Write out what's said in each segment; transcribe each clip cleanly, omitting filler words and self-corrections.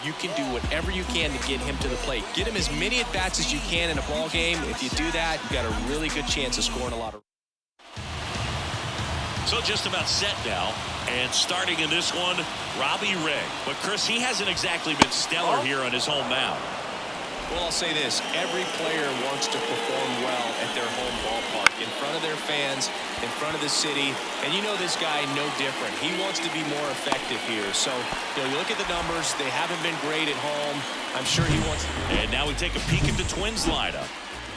You can do whatever you can to get him to the plate. Get him as many at-bats as you can in a ball game. If you do that, you've got a really good chance of scoring a lot of. So just about set now. And starting in this one, Robbie Ray. But, Chris, he hasn't exactly been stellar here on his home mound. Well, I'll say this. Every player wants to perform well at their home ballpark, in front of their fans, in front of the city. And you know this guy no different. He wants to be more effective here. So, you look at the numbers. They haven't been great at home. I'm sure he wants to. And now we take a peek at the Twins lineup.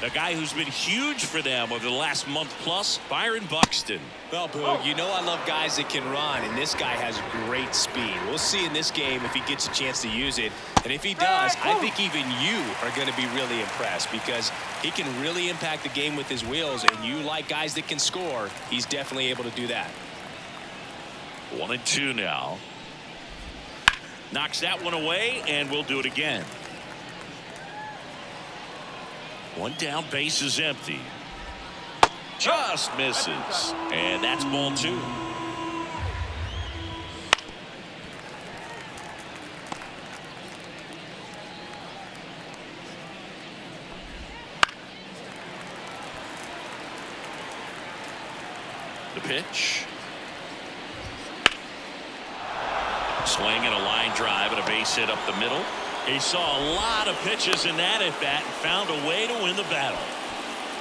A guy who's been huge for them over the last month plus, Byron Buxton. Well, Boog, you know I love guys that can run, and this guy has great speed. We'll see in this game if he gets a chance to use it. And if he does, I think even you are going to be really impressed because he can really impact the game with his wheels, and you like guys that can score. He's definitely able to do that. 1-2 now. Knocks that one away, and we'll do it again. One down, base is empty. Just misses. And that's ball 2. The pitch. Swing and a line drive and a base hit up the middle. He saw a lot of pitches in that at-bat and found a way to win the battle.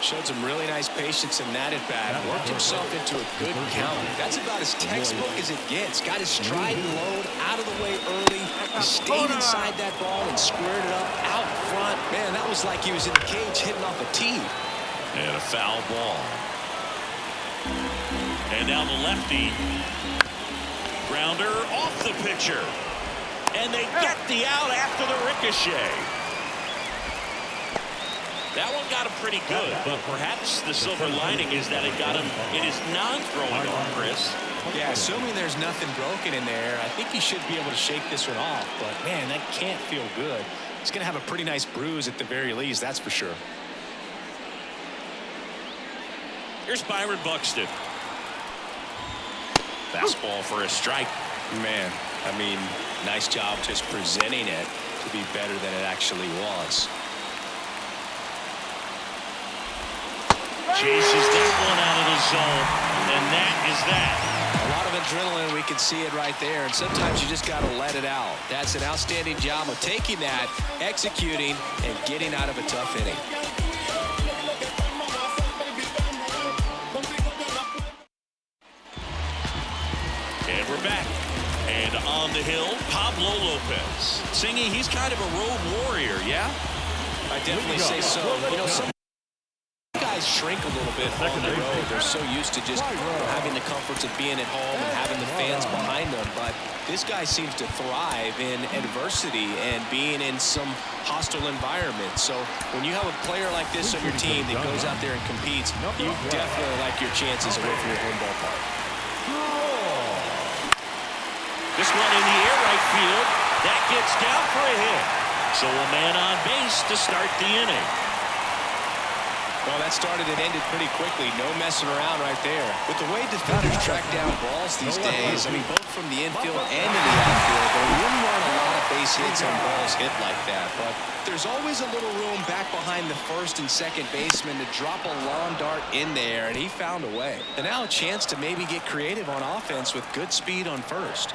Showed some really nice patience in that at-bat. Worked himself into a good count. That's about as textbook as it gets. Got his stride and load out of the way early. He stayed inside that ball and squared it up out front. Man, that was like he was in the cage hitting off a tee. And a foul ball. And now the lefty. Grounder off the pitcher. And they get the out after the ricochet. That one got him pretty good, but perhaps the silver lining is that it got him in his non-throwing arm, Chris. Yeah, assuming there's nothing broken in there, I think he should be able to shake this one off. But, man, that can't feel good. He's going to have a pretty nice bruise at the very least, that's for sure. Here's Byron Buxton. Fastball for a strike. Man, I mean, nice job just presenting it to be better than it actually was. Chases that one out of the zone, and that is that. A lot of adrenaline, we can see it right there, and sometimes you just got to let it out. That's an outstanding job of taking that, executing, and getting out of a tough inning. And we're back. And on the hill, Pablo Lopez. Singing, he's kind of a road warrior, yeah? I definitely say so. You know, some guys shrink a little bit on the road. They're so used to just having the comforts of being at home and having the fans behind them. But this guy seems to thrive in adversity and being in some hostile environment. So when you have a player like this on your team that goes out there and competes, you definitely like your chances away from your home ballpark. This one in the air right field. That gets down for a hit. So a man on base to start the inning. Well, that started and ended pretty quickly. No messing around right there. With the way defenders track down balls these days, I mean, both from the infield and in the outfield, there really aren't a lot of base hits on balls hit like that. But there's always a little room back behind the first and second baseman to drop a lawn dart in there, and he found a way. And now a chance to maybe get creative on offense with good speed on first.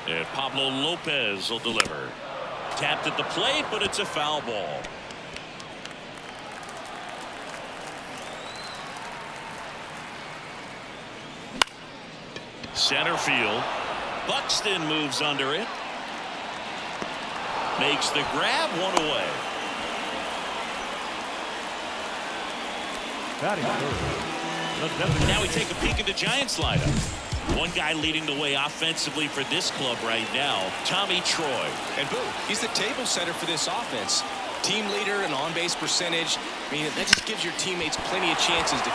And Pablo Lopez will deliver. Tapped at the plate, but it's a foul ball. Center field. Buxton moves under it. Makes the grab, one away. Now we take a peek at the Giants lineup. One guy leading the way offensively for this club right now, Tommy Troy. And boom, he's the table setter for this offense. Team leader and on-base percentage. I mean, that just gives your teammates plenty of chances to.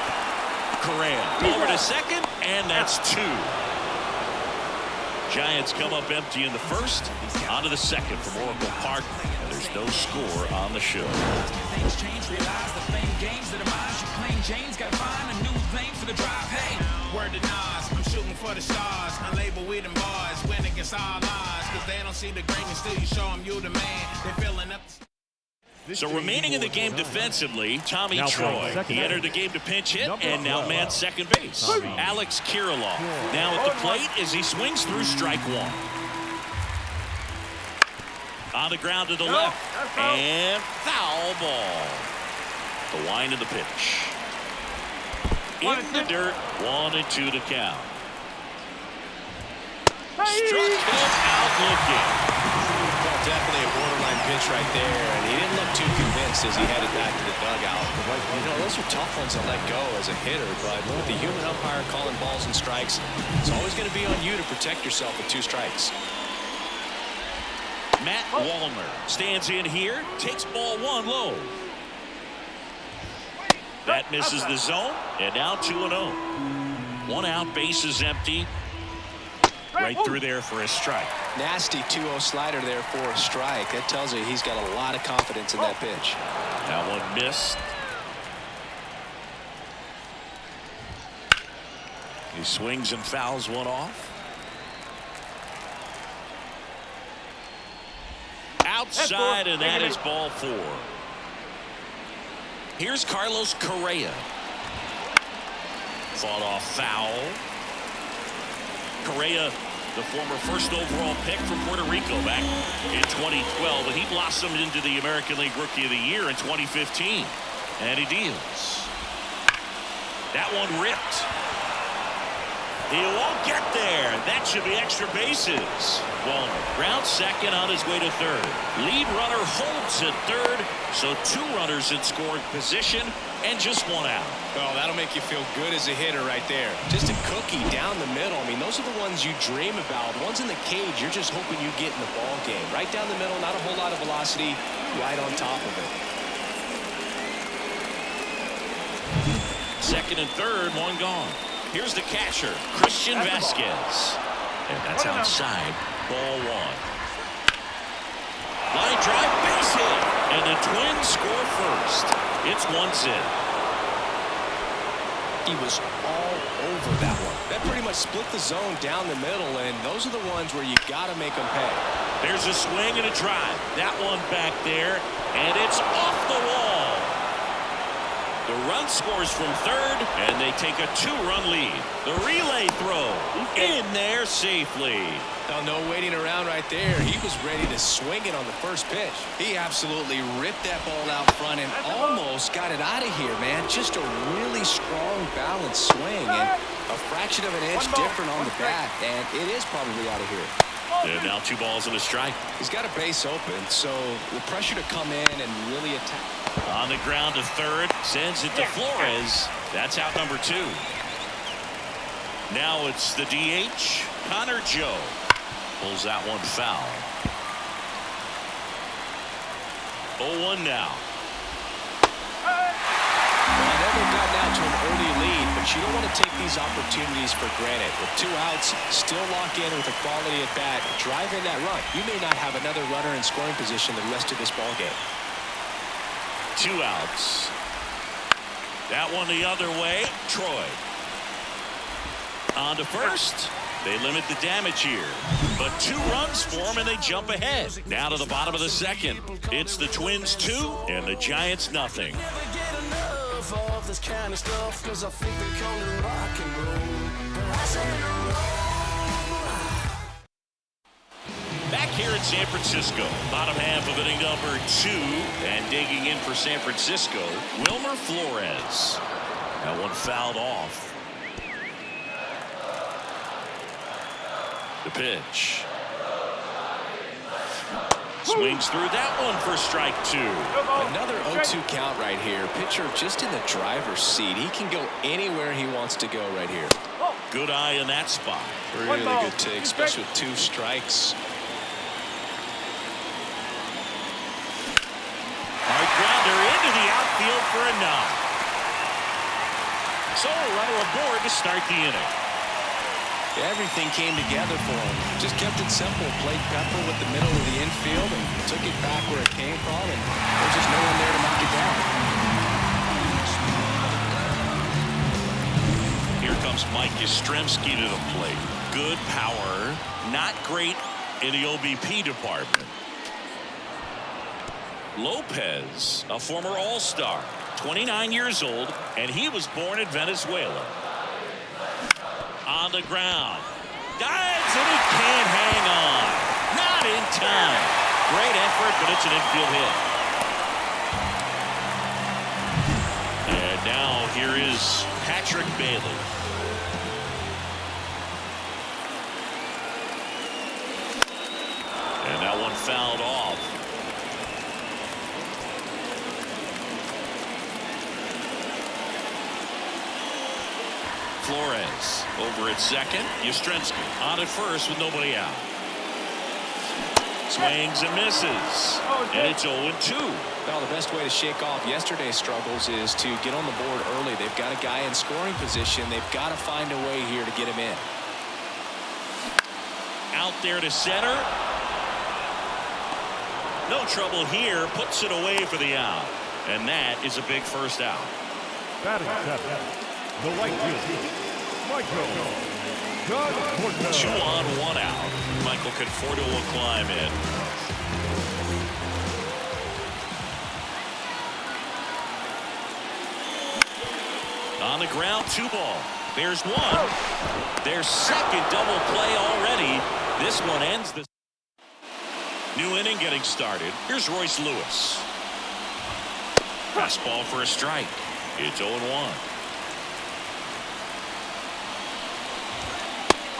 Coram over to second, and that's 2. Giants come up empty in the first. On to the second from Oracle Park. There's no score on the show. Things change, realize the fame games that are mine. You claim James got to find a new lane for the drive. Hey, word to Nas. shooting for the stars. Unlabeled with them bars. Win against all odds. Cause they don't see the greatness till you show them you the man. They're filling up. So remaining in the game defensively, Tommy Troy. He entered the game to pinch hit and now man second base. Alex Kirilloff now at the plate as he swings through strike one. On the ground to the left and foul ball. The wind of the pitch. In the dirt, 1-2 to count. Struck him out looking. Well, definitely a borderline pitch right there, and he didn't look too convinced as he headed back to the dugout. You know, those are tough ones to let go as a hitter, but with the human umpire calling balls and strikes, it's always going to be on you to protect yourself with 2 strikes. Matt Wallner stands in here, takes ball 1 low. That misses the zone, and now 2-0. 1 out, base is empty. Right through there for a strike. Nasty 2-0 slider there for a strike. That tells you he's got a lot of confidence in that pitch. That one missed. He swings and fouls one off. Outside, and that is ball 4. Here's Carlos Correa. Fought off foul. Correa, the former first overall pick from Puerto Rico back in 2012, and he blossomed into the American League Rookie of the Year in 2015. And he deals. That one ripped. He won't get there. That should be extra bases. Wallner ground second on his way to third. Lead runner holds at third, so 2 runners in scoring position and just 1 out. Oh, that'll make you feel good as a hitter right there. Just a cookie down the middle. I mean, those are the ones you dream about. Ones in the cage, you're just hoping you get in the ball game. Right down the middle, not a whole lot of velocity, right on top of it. Second and third, 1 gone. Here's the catcher, Christian Vasquez. And that's outside, ball 1. Line drive, base hit. And the Twins score first. It's 1-0. He was all over that one. That pretty much split the zone down the middle, and those are the ones where you got to make them pay. There's a swing and a drive. That one back there, and it's off the wall. The run scores from third, and they take a 2-run lead. The relay throw in there safely. Now, no waiting around right there. He was ready to swing it on the first pitch. He absolutely ripped that ball out front and almost got it out of here, man. Just a really strong, balanced swing, and a fraction of an inch different on the bat, and it is probably out of here. And now 2 balls and a strike. He's got a base open, so the pressure to come in and really attack. On the ground to third, sends it to Flores. That's out number 2. Now it's the DH, Connor Joe. Pulls that one foul. 0-1 now. Well, I know they've gotten out to an early lead, but you don't want to take these opportunities for granted. With 2 outs, still lock in with a quality at bat, drive in that run. You may not have another runner in scoring position the rest of this ball game. 2 outs. That one the other way. Troy. On to first. They limit the damage here. But 2 runs for them and they jump ahead. Now to the bottom of the second. It's the Twins 2 and the Giants nothing. Back here in San Francisco, bottom half of inning number 2, and digging in for San Francisco, Wilmer Flores. That one fouled off. The pitch. Swings through that one for strike 2. Another 0-2 count right here. Pitcher just in the driver's seat. He can go anywhere he wants to go right here. Good eye in that spot. Really good take, especially with 2 strikes. Hard grounder into the outfield for a knock. So a runner aboard to start the inning. Everything came together for him. Just kept it simple. Played pepper with the middle of the infield and took it back where it came from, and there's just no one there to knock it down. Here comes comes Mike Yastrzemski to the plate. Good power, not great in the OBP department. Lopez, a former All-Star, 29 years old, and he was born in Venezuela. On the ground. Dives, and he can't hang on. Not in time. Great effort, but it's an infield hit. And now here is Patrick Bailey. And that one fouled off. Flores over at second. Yastrzemski on at first with nobody out. Swings and misses. And it's 0-2. Well, the best way to shake off yesterday's struggles is to get on the board early. They've got a guy in scoring position. They've got to find a way here to get him in. Out there to center. No trouble here. Puts it away for the out. And that is a big first out. Batting seven, the right fielder, Michael. 2 on, 1 out. Michael Conforto will climb in. On the ground, 2 ball. There's 1. Their second double play already. This one ends the new inning getting started. Here's Royce Lewis. Fastball for a strike. It's 0-1.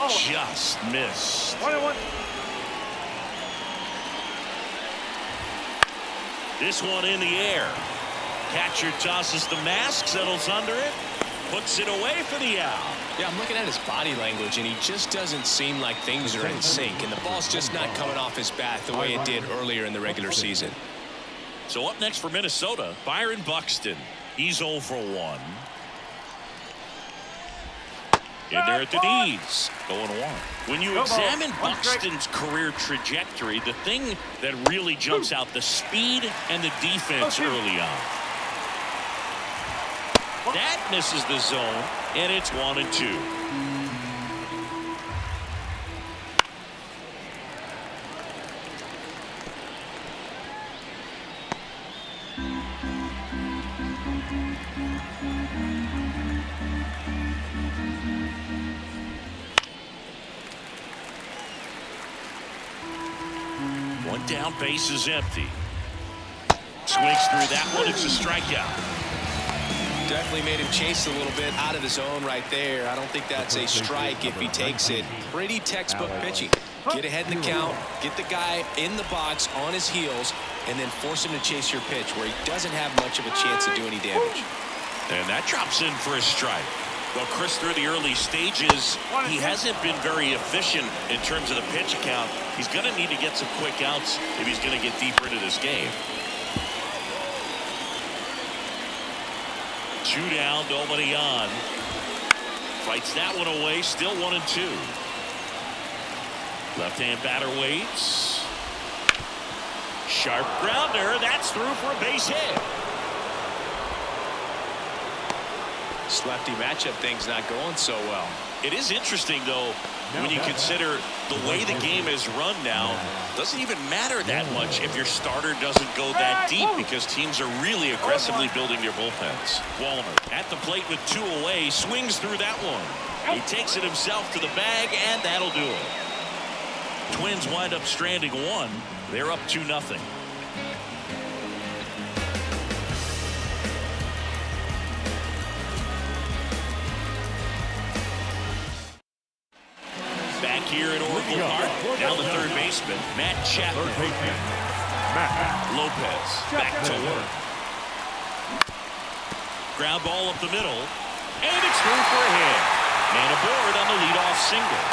Just missed. 1-1. This one in the air. Catcher tosses the mask, settles under it, puts it away for the out. Yeah, I'm looking at his body language, and he just doesn't seem like things are in sync, and the ball's just not coming off his bat the way it did earlier in the regular season. So up next for Minnesota, Byron Buxton. He's 0 for 1. In there at the knees, 0-1. When you examine Buxton's career trajectory, the thing that really jumps out, the speed and the defense early on. That misses the zone, and it's 1-2. One down, base is empty. Swings through that one. It's a strikeout. Definitely made him chase a little bit out of the zone right there. I don't think that's a strike if he takes it. Pretty textbook pitching. Get ahead in the count, get the guy in the box on his heels, and then force him to chase your pitch where he doesn't have much of a chance to do any damage. And that drops in for a strike. Well, Chris, through the early stages, he hasn't been very efficient in terms of the pitch count. He's going to need to get some quick outs if he's going to get deeper into this game. 2 down, nobody on. Fights that one away, still 1-2. Left-hand batter waits. Sharp grounder, that's through for a base hit. This lefty matchup thing's not going so well. It is interesting, though, when you consider the way the game is run now. Doesn't even matter that much if your starter doesn't go that deep because teams are really aggressively building their bullpens. Walner at the plate with 2 away, swings through that one. He takes it himself to the bag, and that'll do it. Twins wind up stranding 1. They're up 2-0. Back here at Oracle Park, down the third baseman, Matt Chapman. Lopez back to work. Ground ball up the middle, and it's through for a hit. Man aboard on the leadoff single.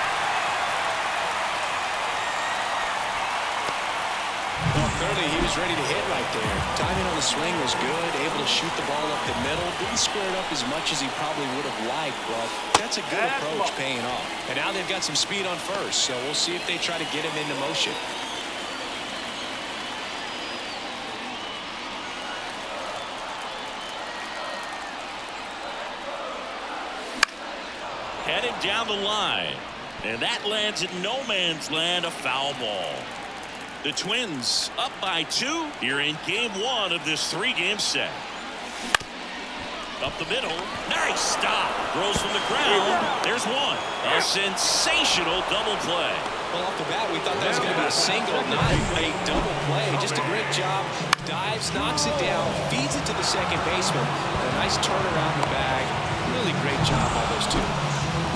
Well, clearly he was ready to hit right there. Timing on the swing was good, able to shoot the ball up the middle. Didn't square it up as much as he probably would have liked, but that's a good approach paying off. And now they've got some speed on first, so we'll see if they try to get him into motion. Headed down the line. And that lands in no man's land, a foul ball. The Twins up by 2 here in game 1 of this 3-game set. Up the middle. Nice stop. Throws from the ground. There's one. A sensational double play. Well, off the bat, we thought that was going to be a single, not a double play. Just a great job. Dives, knocks it down, feeds it to the second baseman. And a nice turn around the bag. Really great job by those two.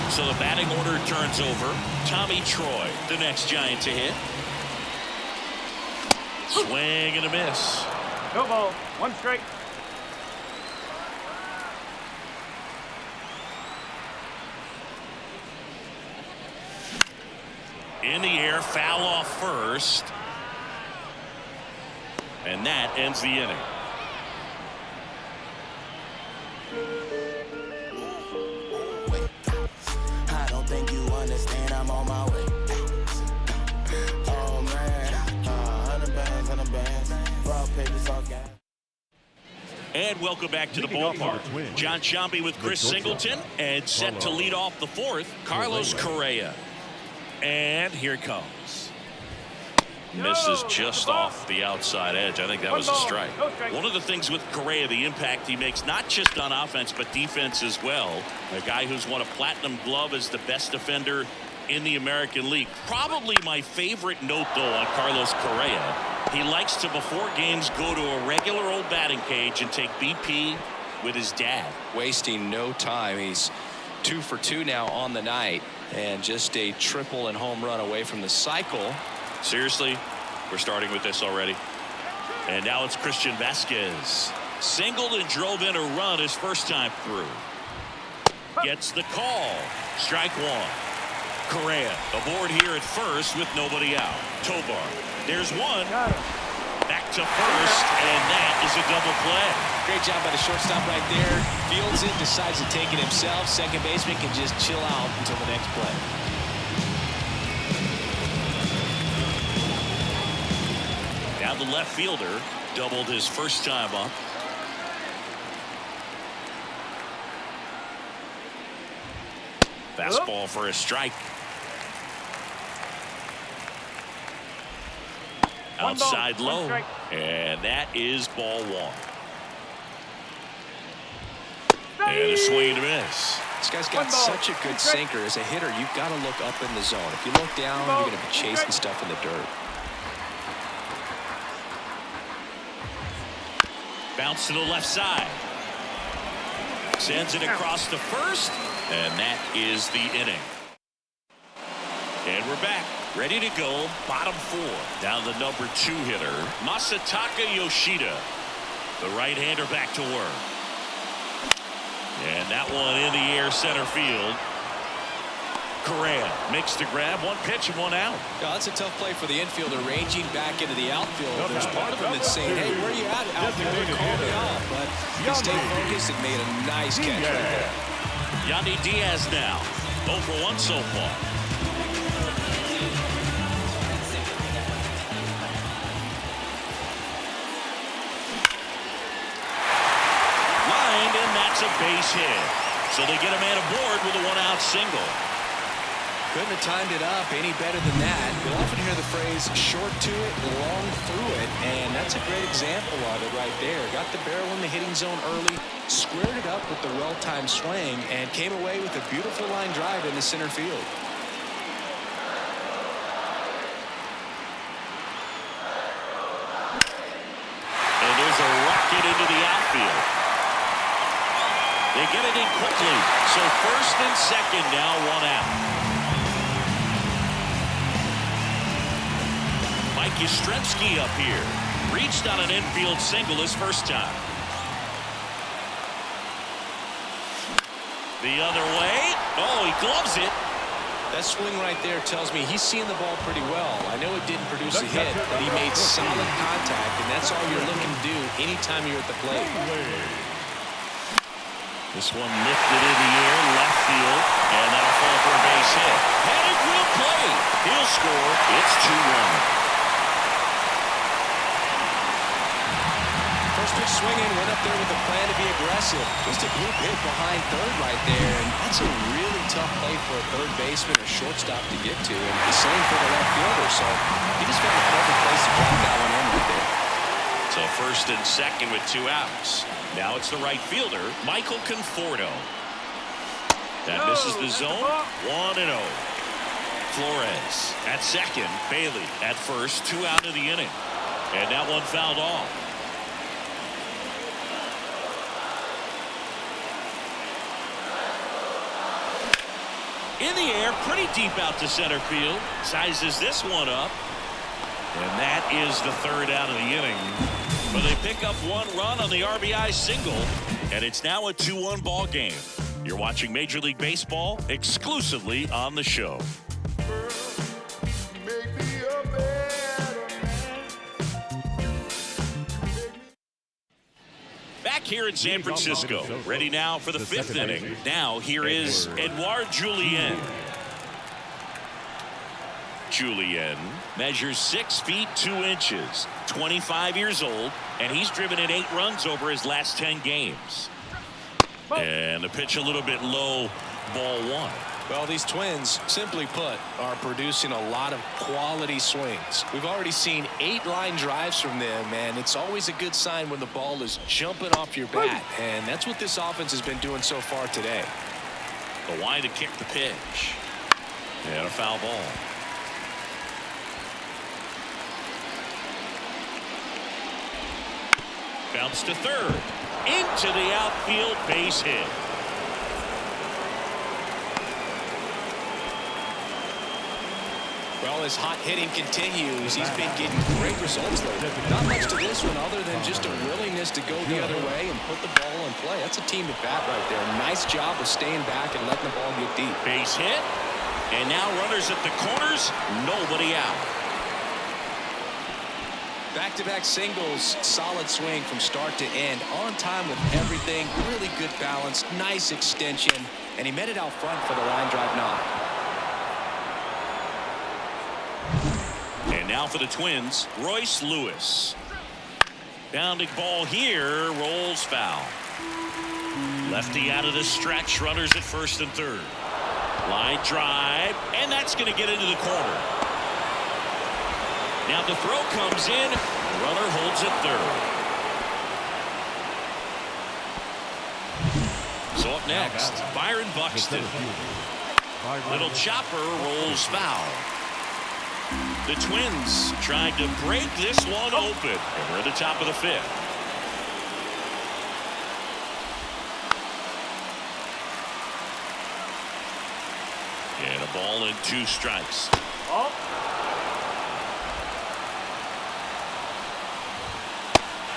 So the batting order turns over. Tommy Troy, the next Giant to hit. Swing and a miss. No ball. 1 strike. In the air, foul off first. And that ends the inning. I don't think you understand, I'm on my way. Oh man, 100 bands, raw papers, all gas. And welcome back to the ballpark. John Sciambi with Chris Singleton, and set to lead off the 4th, Carlos Correa. And here it comes. Misses just off the outside edge. I think that was a strike. One of the things with Correa, the impact he makes, not just on offense, but defense as well. A guy who's won a platinum glove as the best defender in the American League. Probably my favorite note, though, on Carlos Correa. He likes to, before games, go to a regular old batting cage and take BP with his dad. Wasting no time. He's 2 for 2 now on the night. And just a triple and home run away from the cycle. Seriously, we're starting with this already. And now it's Christian Vasquez. Singled and drove in a run his first time through. Gets the call. Strike 1. Correa aboard here at first with nobody out. Tobar. There's one. Back to first, and that is a double play. Great job by the shortstop right there. Fields it, decides to take it himself. Second baseman can just chill out until the next play. Now the left fielder doubled his first time up. Fastball for a strike. Outside low, and that is ball 1. And a swing and a miss. This guy's got such a good sinker. As a hitter, you've got to look up in the zone. If you look down, you're going to be chasing stuff in the dirt. Bounce to the left side. Sends it across to first, and that is the inning. And we're back. Ready to go, bottom 4. Down the number 2 hitter, Masataka Yoshida. The right-hander back to work. And that one in the air center field. Correa makes the grab, 1 pitch and 1 out. Yeah, that's a tough play for the infielder, ranging back into the outfield. There's part of him that's saying, hey, where are you at, outfielder? Call me off. But he stayed focused and made a nice catch right there. Yandy Diaz now, 0 for 1 so far. And that's a base hit. So they get a man aboard with a 1-out single. Couldn't have timed it up any better than that. You'll often hear the phrase short to it, long through it, and that's a great example of it right there. Got the barrel in the hitting zone early, squared it up with the well-timed swing, and came away with a beautiful line drive into center field. And there's a rocket into the outfield. They get it in quickly. So first and second now, 1 out. Mike Yastrzemski up here. Reached on an infield single his first time. The other way. Oh, he gloves it. That swing right there tells me he's seeing the ball pretty well. I know it didn't produce a hit, but he made solid contact, and that's all you're looking to do anytime you're at the plate. This one lifted in the air, left field, and that'll fall for a base hit. Headed will play. He'll score. It's 2-1. First pitch swinging, went up there with a plan to be aggressive. Just a bloop hit behind third right there, and that's a really tough play for a third baseman or shortstop to get to, and the same for the left fielder, so he just found a perfect place to block that one in right there. So first and second with 2 outs. Now it's the right fielder, Michael Conforto. That misses the zone. 1-0. Flores at second. Bailey at first. 2 out of the inning. And that one fouled off. In the air, pretty deep out to center field. Sizes this one up. And that is the 3rd out of the inning. But they pick up 1 run on the RBI single. And it's now a 2-1 ball game. You're watching Major League Baseball exclusively on the show. Back here in San Francisco, ready now for the 5th inning. Now here is Edouard Julien. Julien measures 6 feet 2 inches, 25 years old, and he's driven in 8 runs over his last 10 games. And the pitch a little bit low, ball 1. Well, these Twins, simply put, are producing a lot of quality swings. We've already seen 8 line drives from them, and it's always a good sign when the ball is jumping off your bat, and that's what this offense has been doing so far today. The wide to kick the pitch. And a foul ball. Bounce to third. Into the outfield, base hit. Well, as hot hitting continues, he's been getting great results lately. Not much to this one other than just a willingness to go the other way and put the ball in play. That's a team at bat right there. Nice job of staying back and letting the ball get deep. Base hit. And now runners at the corners, nobody out. Back-to-back singles, solid swing from start to end, on time with everything, really good balance, nice extension, and he met it out front for the line drive knock. And now for the Twins, Royce Lewis. Bounding ball here, rolls foul. Lefty out of the stretch, runners at first and third. Line drive, and that's going to get into the corner. Now the throw comes in. The runner holds it third. So up next, Byron Buxton. Little chopper rolls foul. The Twins trying to break this one open. And we're at the top of the 5th. And a ball and 2 strikes.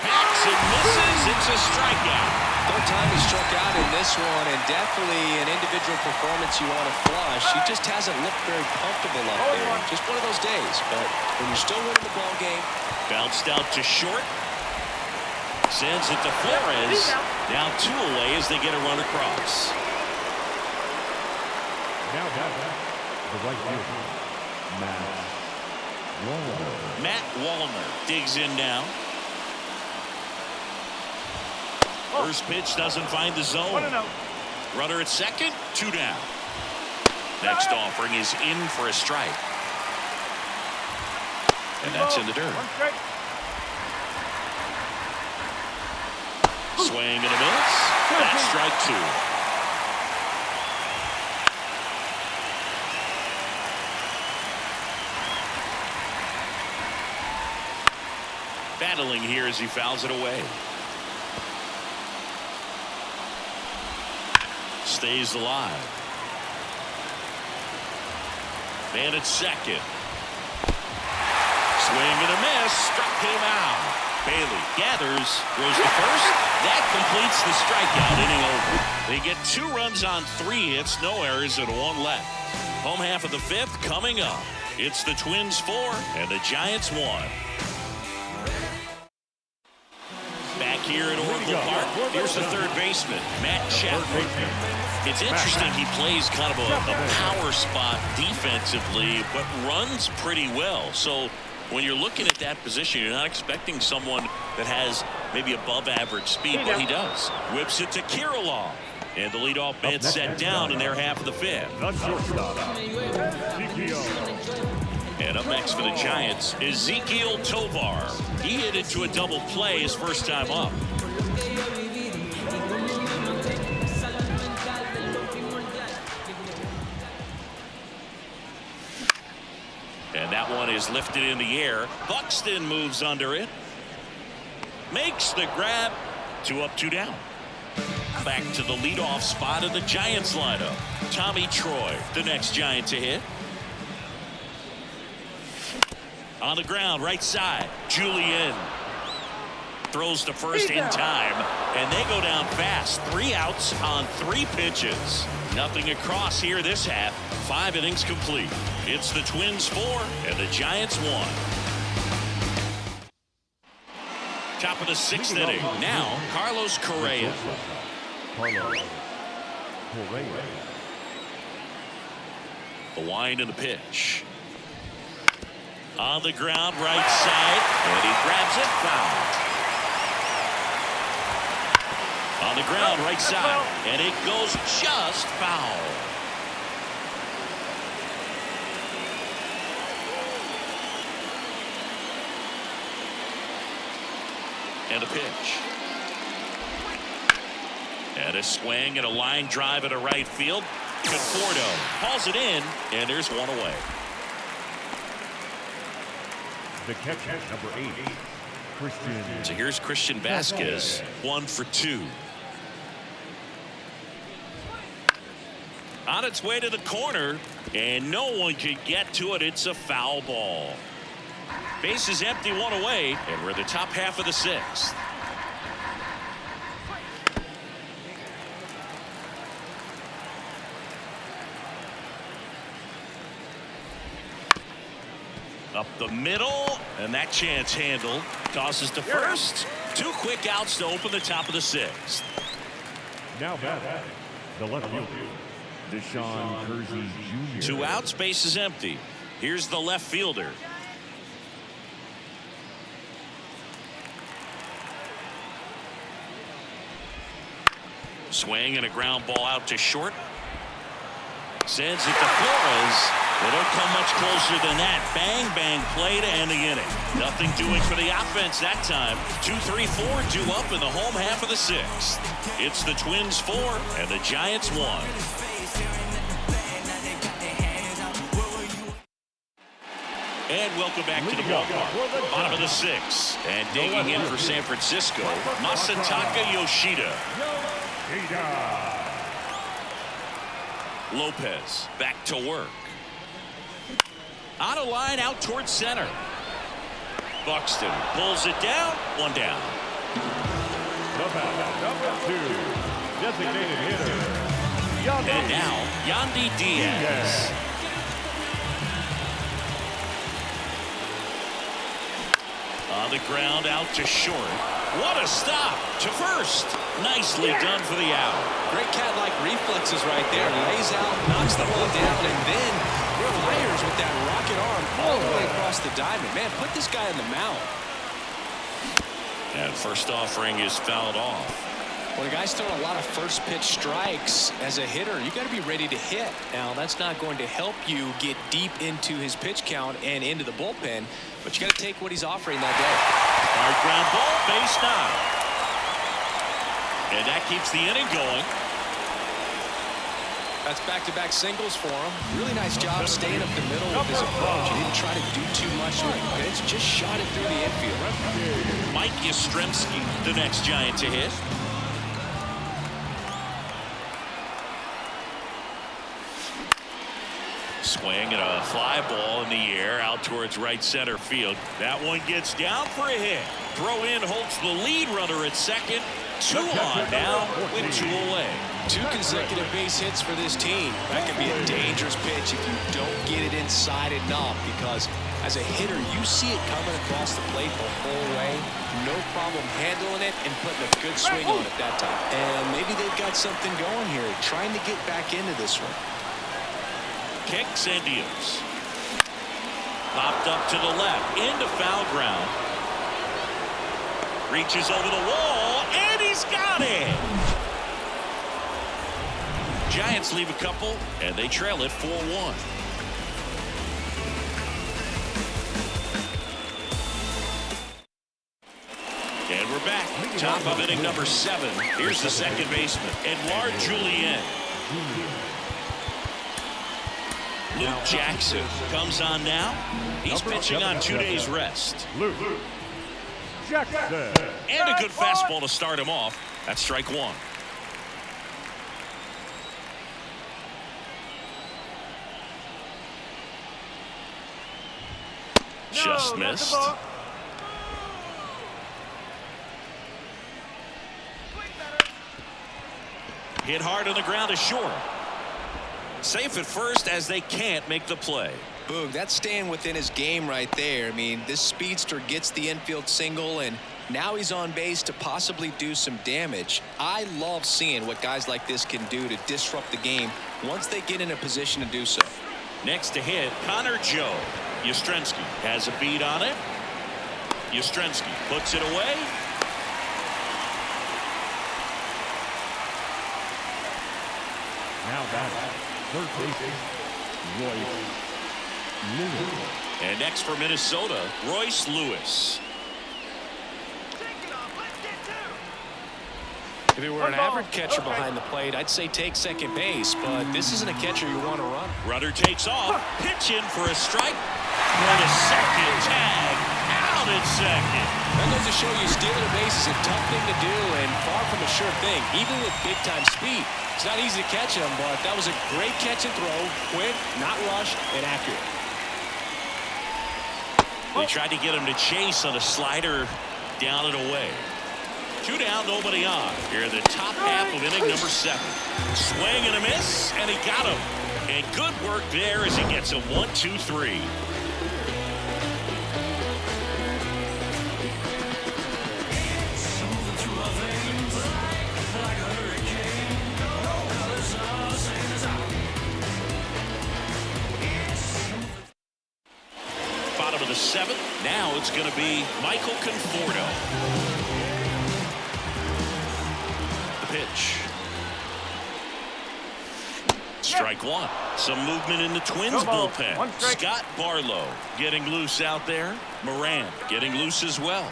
Hacks and misses. It's a strikeout. Third time he struck out in this one, and definitely an individual performance you want to flush. He just hasn't looked very comfortable up there. Just one of those days, but when you're still winning the ball game. Bounced out to short. Sends it to Flores. Now 2 away as they get a run across. Now the right fielder, Matt Wallner digs in now. First pitch doesn't find the zone. Runner at second, 2 down. Next offering is in for a strike. And that's in the dirt. Swing and a miss. That's strike 2. Battling here as he fouls it away. Stays alive. Man at second. Swing and a miss. Struck him out. Bailey gathers. Goes to first. That completes the strikeout. Inning over. They get 2 runs on 3 hits. No errors and 1 left. Home half of the 5th coming up. It's the Twins 4 and the Giants 1. Back here at Oracle Park, here's the third baseman, Matt Chapman. It's interesting he plays kind of a power spot defensively, but runs pretty well. So When you're looking at that position, you're not expecting someone that has maybe above average speed, but he does. Whips it to Kirilov. And the leadoff man set down in their half of the fifth. The shortstop, Ezekiel. And up next for the Giants, Ezekiel Tovar. He hit into a double play his first time up. And that one is lifted in the air. Buxton moves under it. Makes the grab. 2 up, 2 down. Back to the leadoff spot of the Giants lineup. Tommy Troy, the next Giant to hit. On the ground, right side. Julian throws to first in time. And they go down fast. 3 outs on 3 pitches. Nothing across here this half. 5 innings complete. It's the Twins 4 and the Giants 1. Top of the 6th inning. Now, Carlos Correa. The wind and the pitch. On the ground, right side. And he grabs it, foul. On the ground, right side. And it goes just foul. And a pitch. And a swing and a line drive at a right field. Conforto hauls it in, and there's one away. The catcher, number 8, Christian. So here's Christian Vasquez, 1 for 2. On its way to the corner, and no one can get to it. It's a foul ball. Base is empty, 1 away, and we're in the top half of the 6th. Up the middle, and that chance handled. Tosses to first. 2 quick outs to open the top of the 6th. Now back, the left fielder, Deshaun Kersey Jr. 2 outs, base is empty. Here's the left fielder. Swing and a ground ball out to short. Sends it to Flores. They don't come much closer than that. Bang, bang play to end the inning. Nothing doing for the offense that time. 2-3-4 due up in the home half of the 6th. It's the Twins 4 and the Giants 1. And welcome back to the ballpark. Bottom of the 6th. And digging in for San Francisco, Masataka Yoshida. Lopez back to work. On a line out towards center. Buxton pulls it down. 1 down. The batter, number 2, designated hitter, Yandy. And now, Yandy Diaz. On the ground out to short. What a stop to first. Nicely done for the out. Great cat-like reflexes right there. Lays out, knocks the ball down, and then fires with that rocket arm all the way across the diamond. Man, put this guy in the mound. And first offering is fouled off. When a guy's throwing a lot of first pitch strikes as a hitter, you got to be ready to hit. Now, that's not going to help you get deep into his pitch count and into the bullpen, but you got to take what he's offering that day. Hard ground ball, base now. And that keeps the inning going. That's back-to-back singles for him. Really nice job staying up the middle with his approach. He didn't try to do too much with the pitch, just shot it through the infield. Mike Yastrzemski, the next Giant to hit. Swing and a fly ball in the air out towards right center field. That one gets down for a hit. Throw in holds the lead runner at second. 2 on now with 2 away. 2 consecutive base hits for this team. That could be a dangerous pitch if you don't get it inside enough, because as a hitter, you see it coming across the plate the whole way. No problem handling it and putting a good swing on it that time. And maybe they've got something going here, trying to get back into this one. Kicks and deals. Popped up to the left into foul ground. Reaches over the wall and he's got it. Giants leave a couple and they trail it 4-1. And we're back. Top of inning number 7. Here's the second baseman, Edouard Julien. Luke Jackson comes on now. He's pitching on 2 days rest. Luke Jackson. And a good fastball to start him off. That's strike 1. Just missed. Hit hard on the ground to short. Safe at first as they can't make the play. Boog, that's staying within his game right there. I mean, this speedster gets the infield single, and now he's on base to possibly do some damage. I love seeing what guys like this can do to disrupt the game once they get in a position to do so. Next to hit, Connor Joe. Yastrzemski has a beat on it. Yastrzemski puts it away. Now batting, third baseman, Royce Lewis. And next for Minnesota, Royce Lewis. If it were an average catcher behind the plate, I'd say take second base, but this isn't a catcher you want to run. Runner takes off, pitch in for a strike. And a second tag, out at second. That goes to show you stealing a base is a tough thing to do and far from a sure thing, even with big-time speed. It's not easy to catch him, but that was a great catch and throw, quick, not rushed, and accurate. They tried to get him to chase on a slider down and away. 2 down, nobody on. Here in the top half of inning number 7. Swing and a miss, and he got him. And good work there as he gets a 1-2-3. Bottom of the 7th. Now it's going to be Michael Conforto. Pitch. Strike 1. Some movement in the Twins bullpen. Scott Barlow getting loose out there. Moran getting loose as well.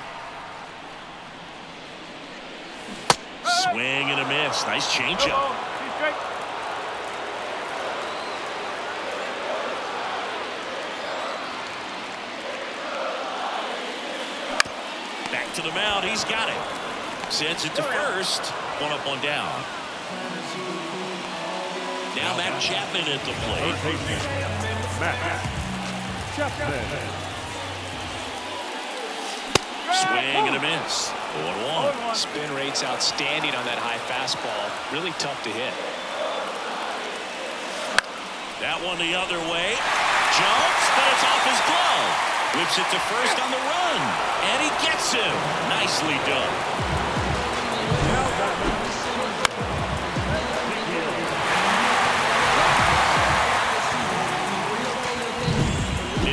Swing and a miss. Nice changeup. Back to the mound. He's got it. Sends it to first. 1 up, 1 down. Now Matt Chapman at the plate. Matt Chapman. Swing and a miss. 0-1. Spin rate's outstanding on that high fastball. Really tough to hit. That one the other way. Jumps, but it's off his glove. Whips it to first on the run. And he gets him. Nicely done.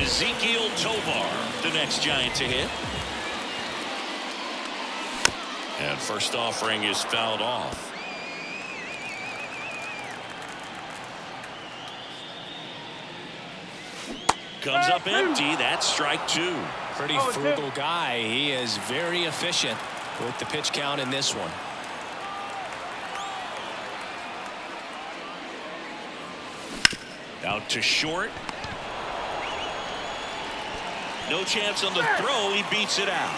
Ezekiel Tovar, the next Giant to hit. And first offering is fouled off. Comes up empty. That's strike 2. Pretty frugal guy. He is very efficient with the pitch count in this one. Out to short. No chance on the throw. He beats it out.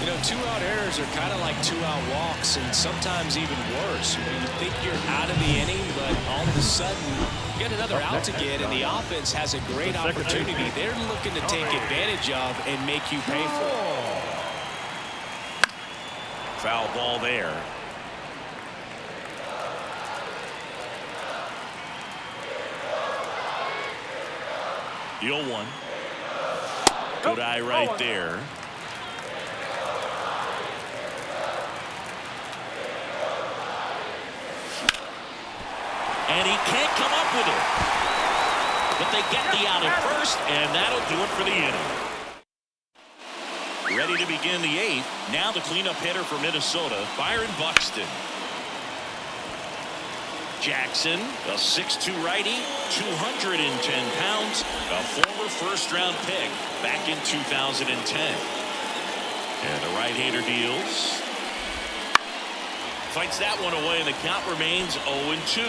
You know, 2-out errors are kind of like 2-out walks, and sometimes even worse. You know, you think you're out of the inning, but all of a sudden you get another out to get, and the offense has a great opportunity they're looking to take advantage of and make you pay for it. Foul ball there. The 0-1. Good eye right there. And he can't come up with it. But they get the out at first, and that'll do it for the inning. Ready to begin the 8th. Now the cleanup hitter for Minnesota, Byron Buxton. Jackson, a 6'2 righty, 210 pounds, a former first-round pick back in 2010. And the right-hander deals. Fights that one away, and the count remains 0-2.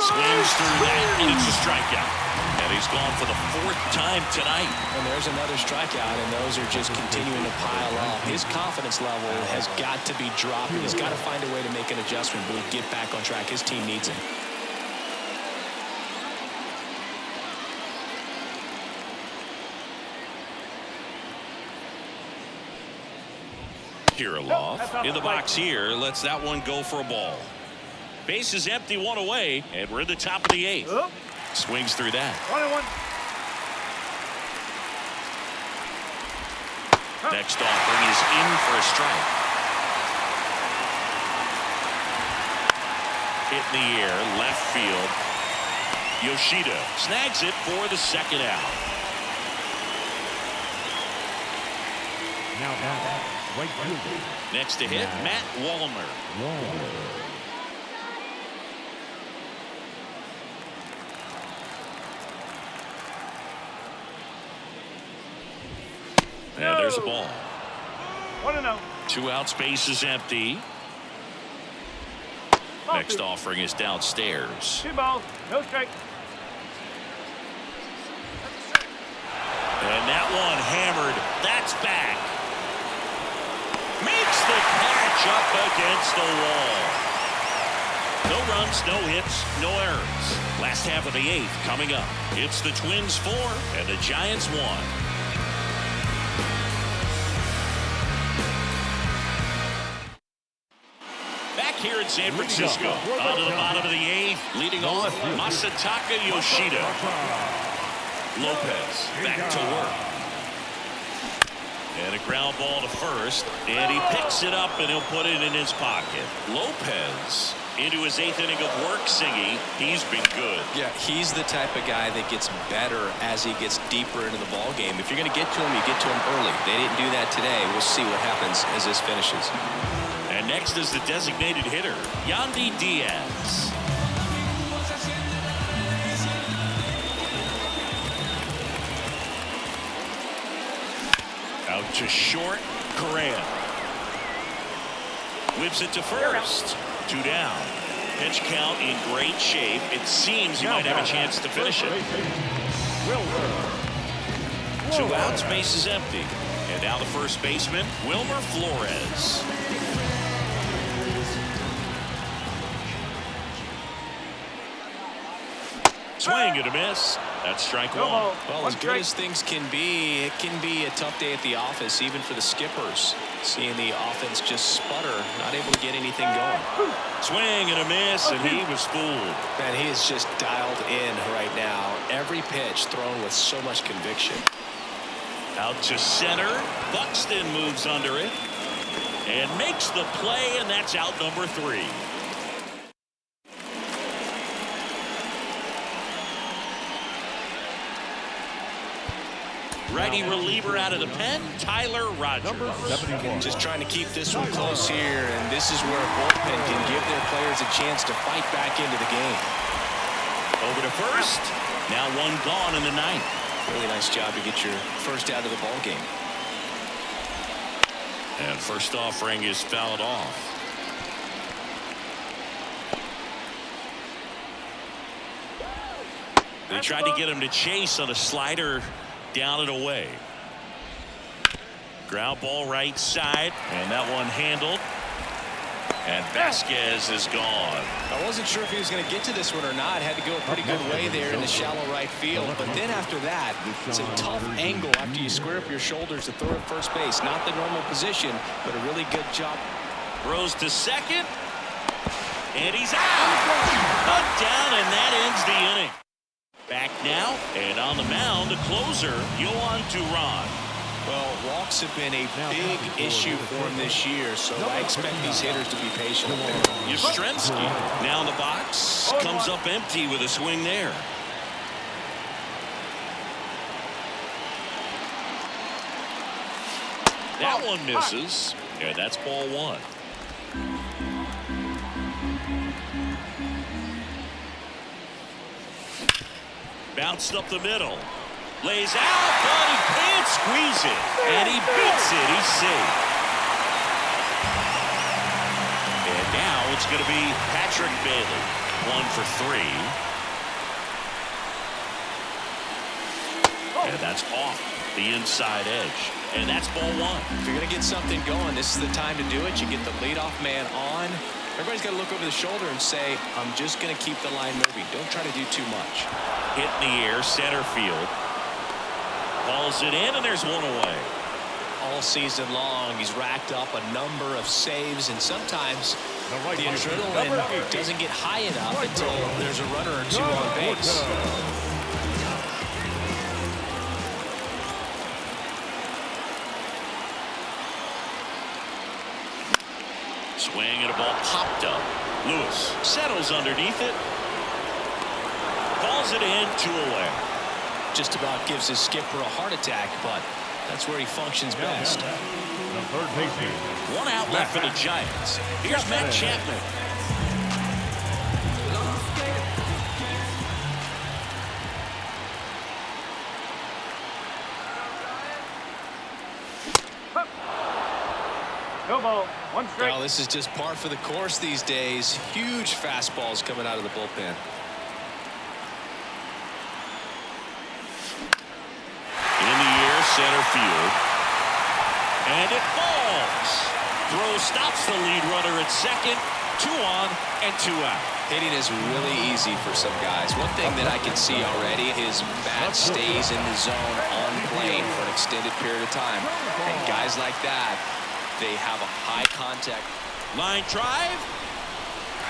Swings through that, and it's a strikeout. And he's gone for the 4th time tonight. And there's another strikeout, and those are just continuing to pile up. His confidence level has got to be dropping. He's got to find a way to make an adjustment, but get back on track. His team needs him. Kirilov in the box here, lets that one go for a ball. Base is empty, one away, and we're in the top of the 8th. Swings through that. 1-1. Next offering is in for a strike. Hit in the air, left field. Yoshida snags it for the 2nd out. Now right fielder. Next to hit, Matt Wallner. And there's a ball. 1-0. 2 outs, base is empty. Next offering is downstairs. 2 balls, no strike. And that one hammered. That's back. Makes the catch up against the wall. No runs, no hits, no errors. Last half of the 8th coming up. It's the Twins 4 and the Giants 1. Here in San Francisco, on to the bottom of the 8th, leading off Masataka Yoshida. Lopez back to work. And a ground ball to first, and he picks it up and he'll put it in his pocket. Lopez into his 8th inning of work, Singy. He's been good. Yeah, he's the type of guy that gets better as he gets deeper into the ball game. If you're going to get to him, you get to him early. They didn't do that today. We'll see what happens as this finishes. And next is the designated hitter, Yandy Diaz. Out to short, Correa. Whips it to first. 2 down. Pitch count in great shape. It seems he might have a chance to finish it. 2 outs, base is empty. And now the first baseman, Wilmer Flores. Swing and a miss. That's strike 1. Well, as good as things can be, it can be a tough day at the office, even for the skippers. Seeing the offense just sputter, not able to get anything going. Swing and a miss, and he was fooled. Man, he is just dialed in right now. Every pitch thrown with so much conviction. Out to center. Buxton moves under it and makes the play, and that's out number 3. Righty reliever out of the pen, Tyler Rogers. Just trying to keep this one close here, and this is where a bullpen can give their players a chance to fight back into the game. Over to first. Now 1 gone in the 9th. Really nice job to get your first out of the ball game. And first offering is fouled off. They tried to get him to chase on a slider down and away. Ground ball right side, and that one handled. And Vasquez is gone. I wasn't sure if he was going to get to this one or not. Had to go a pretty good way there in the shallow right field. But then after that, it's a tough angle after you square up your shoulders to throw at first base. Not the normal position, but a really good job. Throws to second. And he's out. Up, down, and that ends the inning. Back now, and on the mound, the closer, Yohan Duran. Well, walks have been a big issue for him this year, so I expect these hitters to be patient. Yastrzemski now in the box. Comes up empty with a swing there. That one misses. Yeah, that's ball one. Bounced up the middle. Lays out, but he can't squeeze it. And he beats it. He's safe. And now it's going to be Patrick Bailey. 1 for 3. And that's off the inside edge. And that's ball one. If you're going to get something going, this is the time to do it. You get the leadoff man on. Everybody's got to look over the shoulder and say, I'm just going to keep the line moving. Don't try to do too much. Hit in the air, center field. Balls it in, and there's one away. All season long, he's racked up a number of saves, and sometimes the adrenaline doesn't get high enough until there's a runner or two on base. Swing and a ball popped up. Lewis settles underneath it. Balls it in, 2 away. Just about gives his skipper a heart attack, but that's where he functions best. The third baseman. 1 out left for the Giants. Here's Matt Chapman. No ball. 1 strike. Well, this is just par for the course these days. Huge fastballs coming out of the bullpen. In the air, center field. And it falls. Throw stops the lead runner at second. 2 on and 2 out. Hitting is really easy for some guys. One thing that I can see already, his bat stays in the zone on plane for an extended period of time. And guys like that, they have a high contact. Line drive.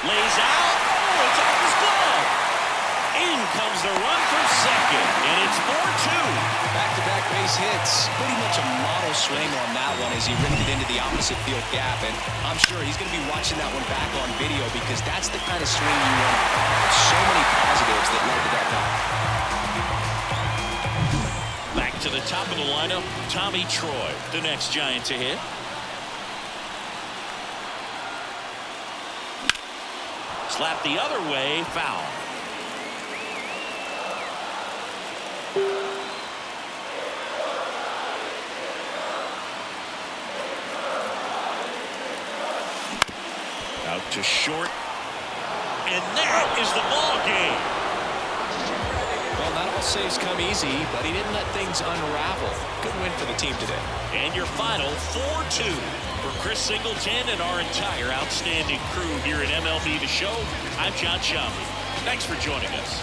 Lays out. Oh, it's off his glove. In comes the run from second. And it's 4-2. Back-to-back base hits. Pretty much a model swing on that one as he ripped it into the opposite field gap. And I'm sure he's going to be watching that one back on video because that's the kind of swing you want. So many positives that led to that knock. Back to the top of the lineup, Tommy Troy, the next Giant to hit. Slap the other way, foul. Out to short. And that is the ball game. Well, not all saves come easy, but he didn't let things unravel. Good win for the team today. And your final 4-2 for Chris Singleton and our entire outstanding crew here at MLB The Show. I'm John Shelby. Thanks for joining us.